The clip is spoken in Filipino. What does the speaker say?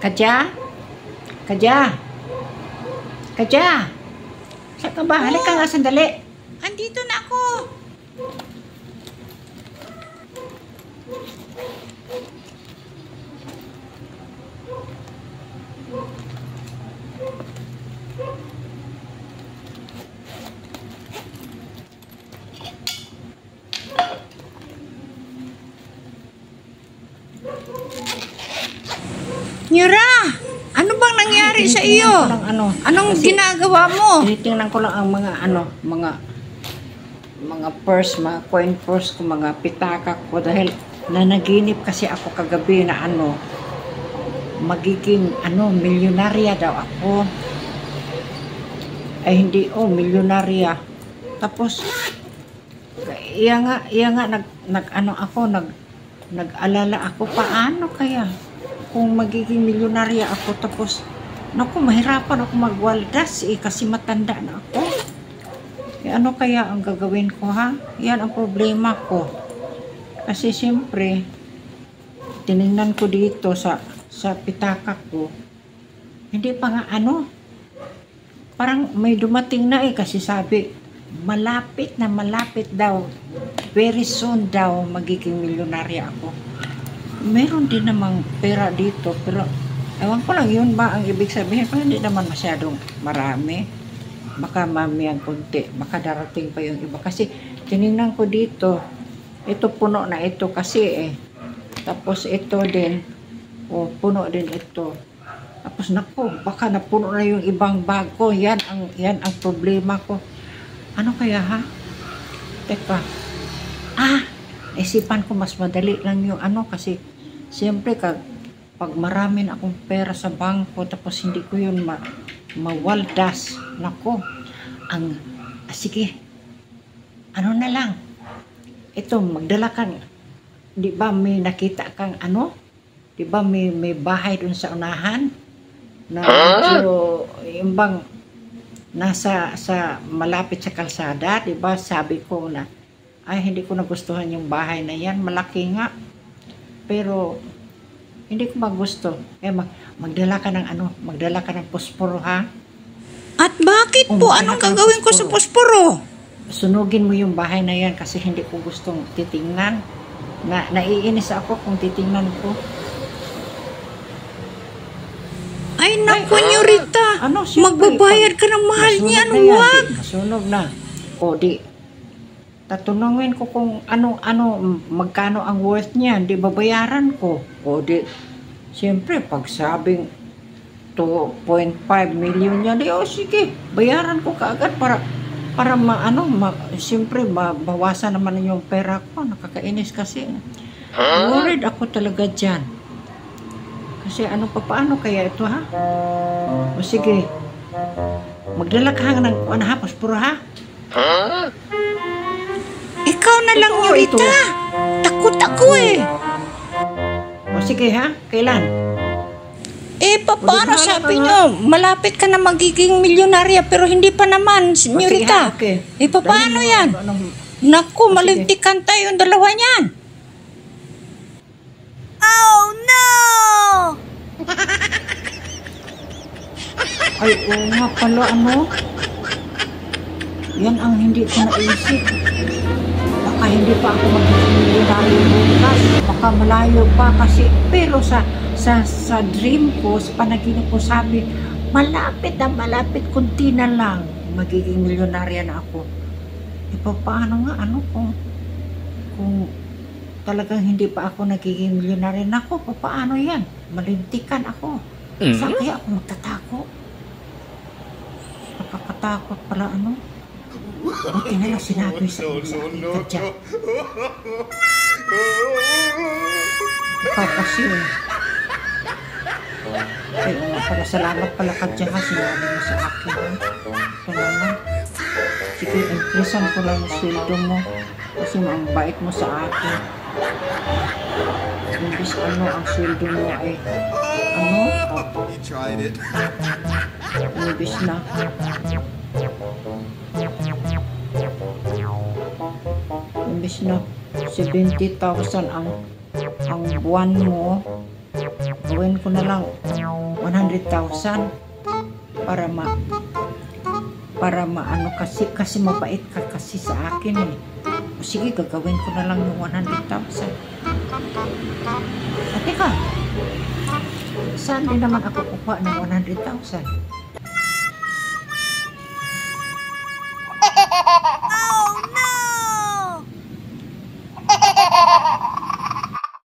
Kadya? Kadya? Kadya? Saan ka ba? Halika nga sandali. Andito na ako. Nyura, ano bang nangyari sa iyo? Anong ginagawa mo? Tinitingnan ko lang ang mga purse, mga coin purse ko, mga pitaka ko dahil nanaginip kasi ako kagabi na magiging milyonarya daw ako. Ay hindi, milyonarya. Tapos iya nga nag-alala ako paano kaya kung magiging milyonarya ako, tapos naku, mahirapan ako magwaldas kasi matanda na ako. Ano kaya ang gagawin ko, ha? Yan ang problema ko. Kasi siyempre, tinignan ko dito sa pitaka ko, hindi pa nga parang may dumating na kasi sabi, malapit daw, very soon daw magiging milyonarya ako. Meron din namang pera dito, pero ewan ko lang, yun ba ang ibig sabihin? Pero hindi naman masyadong marami. Baka mamayang konti, baka darating pa yung iba. Kasi tinignan ko dito, ito puno na ito kasi Tapos ito din, puno din ito. Tapos naku, baka napuno na yung ibang bag ko. Yan ang problema ko. Ano kaya, ha? Teka. Isipan ko mas madali lang yung kasi siyempre pag marami na akong pera sa bangko tapos hindi ko yun mawaldas. Nako, sige, na lang. Ito, magdala kang, di ba may nakita kang di ba may bahay dun sa unahan? Na medyo, yung bang nasa malapit sa kalsada, di ba sabi ko na, ay hindi ko nagustuhan yung bahay na yan, malaki nga. Pero hindi ko magusto. Magdala ka ng posporo, ha? At bakit po? Anong gagawin ko sa posporo? Sunugin mo yung bahay na yan kasi hindi ko gustong titingnan. Naiinis ako kung titingnan ko. Ay naku, Nyorita. Magbabayad ka ng mahal niyan, huwag. Nasunog na. Tatanungin ko kung magkano ang worth niyan, di babayaran ko. Siyempre, pag sabing 2.5 million niya, sige, bayaran ko kaagad para siyempre, bawasan naman yung pera ko. Nakakainis kasi. Worried ako talaga dyan. Kasi paano kaya ito, ha? Sige, magdala ka ng posporo, ha? Ikaw na lang, Nyorita. Takot ako sige, ha? Kailan? Paano sabi nyo? Malapit ka na magiging milyonarya pero hindi pa naman, Nyorita. Okay. Paano yan? Naku, malintikan tayong dalawa niyan. Oh, no! Ay, nga pala, yan ang hindi ko naisip. Baka hindi pa ako magiging milyonaryo bukas. Baka malayo pa kasi. Pero sa dream ko, sa panaginip ko, sabi, malapit, kunti na lang magiging milyonarya na ako. Paano nga, kung talagang hindi pa ako nagiging milyonarya na ako, paano yan? Malintikan ako. Saan kaya ako magtatako? Nakakatakot pala, Buti na lang sinabi sa akin, Kadya. Ikaw kasi, pala, salamat pala, Kadya, ha, sinabi mo sa akin, ha. Ito naman. Sige, increasean ko lang yung sweldo mo. Kasi ang bait mo sa akin. Imbis ang sweldo mo ay, You tried it. imbis na. Imbis na 70,000 ang buwan mo, gawin ko na lang 100,000 para maano kasi mabait ka kasi sa akin eh. O sige, gagawin ko na lang yung 100,000. At teka, saan din naman ako kukuha ng 100,000?